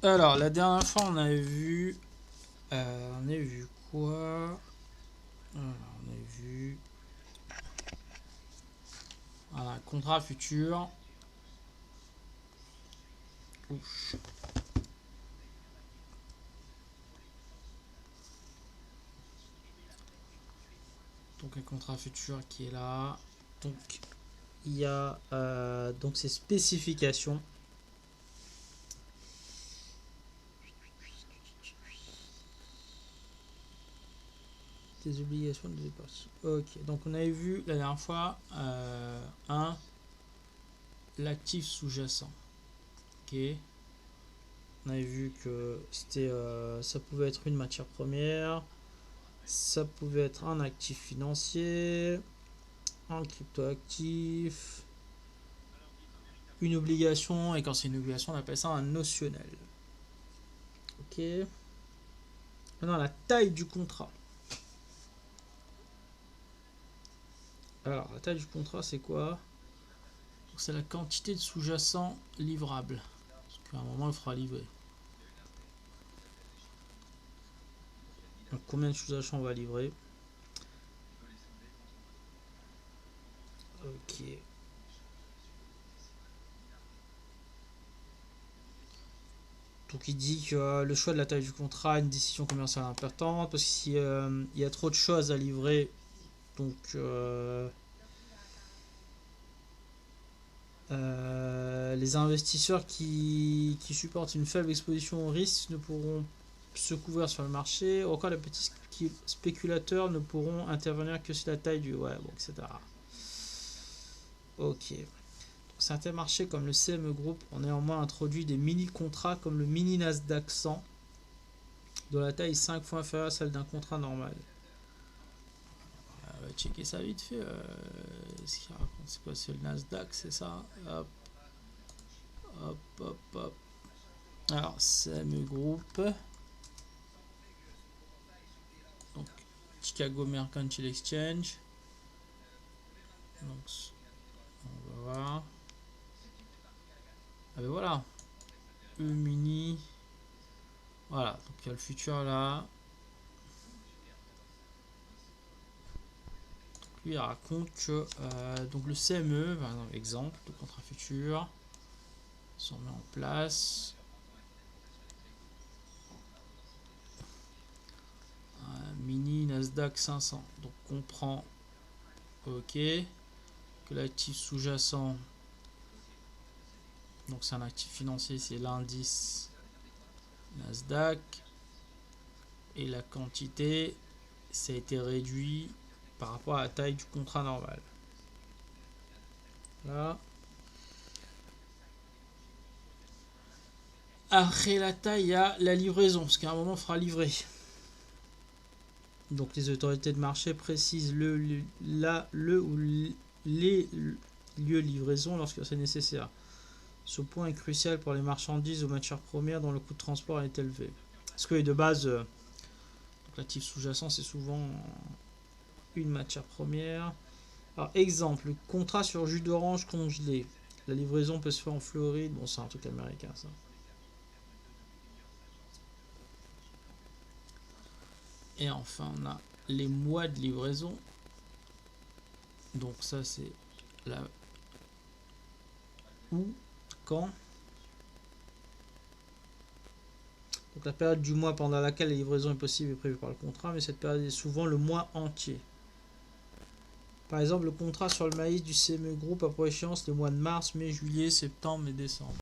Alors, la dernière fois, on avait vu... on a vu quoi? Alors, on a vu... Voilà, contrat futur. Ouf. Donc, un contrat futur qui est là. Donc, il y a donc ces spécifications. Des obligations de dépense. Ok, donc on avait vu la dernière fois l'actif sous-jacent. Ok, on avait vu que c'était ça pouvait être une matière première, ça pouvait être un actif financier, un cryptoactif, une obligation, et quand c'est une obligation, on appelle ça un notionnel. Ok, maintenant la taille du contrat. Alors, la taille du contrat, c'est quoi? C'est la quantité de sous-jacent livrable. Parce qu'à un moment, il faudra livrer. Donc, combien de sous-jacents on va livrer? Ok. Donc, il dit que le choix de la taille du contrat est une décision commerciale importante. Parce que si il y a trop de choses à livrer, donc les investisseurs qui supportent une faible exposition au risque ne pourront se couvrir sur le marché. Encore les petits spéculateurs ne pourront intervenir que si la taille du... Ouais, bon, etc. Ok. Certains marchés comme le CME Group ont néanmoins introduit des mini-contrats comme le mini Nasdaq 100 dont la taille est 5 fois inférieure à celle d'un contrat normal. On va checker ça vite fait. Ce qu'il raconte, c'est quoi? C'est le Nasdaq, c'est ça? Hop, hop, hop, hop. Alors, CME Group. Donc, Chicago Mercantile Exchange. Donc, on va voir. Ah ben voilà. E-mini. Voilà, donc il y a le futur là. Lui, il raconte que donc le CME, par exemple, exemple de contrat futur, se met en place. Un mini Nasdaq 500. Donc on prend OK. Que l'actif sous-jacent, donc c'est un actif financier, c'est l'indice Nasdaq. Et la quantité, ça a été réduit par rapport à la taille du contrat normal. Là. Après la taille, il y a la livraison, parce qu'à un moment, il faudra livrer. Donc les autorités de marché précisent le ou les lieux de livraison lorsque c'est nécessaire. Ce point est crucial pour les marchandises ou matières premières dont le coût de transport est élevé. Parce que de base, l'actif sous-jacent, c'est souvent une matière première. Alors, exemple, contrat sur jus d'orange congelé. La livraison peut se faire en Floride. Bon, c'est un truc américain, ça. Et enfin, on a les mois de livraison. Donc, ça, c'est la où, quand. Donc, la période du mois pendant laquelle la livraison est possible est prévue par le contrat, mais cette période est souvent le mois entier. Par exemple, le contrat sur le maïs du CME Group a pour échéance les mois de mars, mai, juillet, septembre et décembre.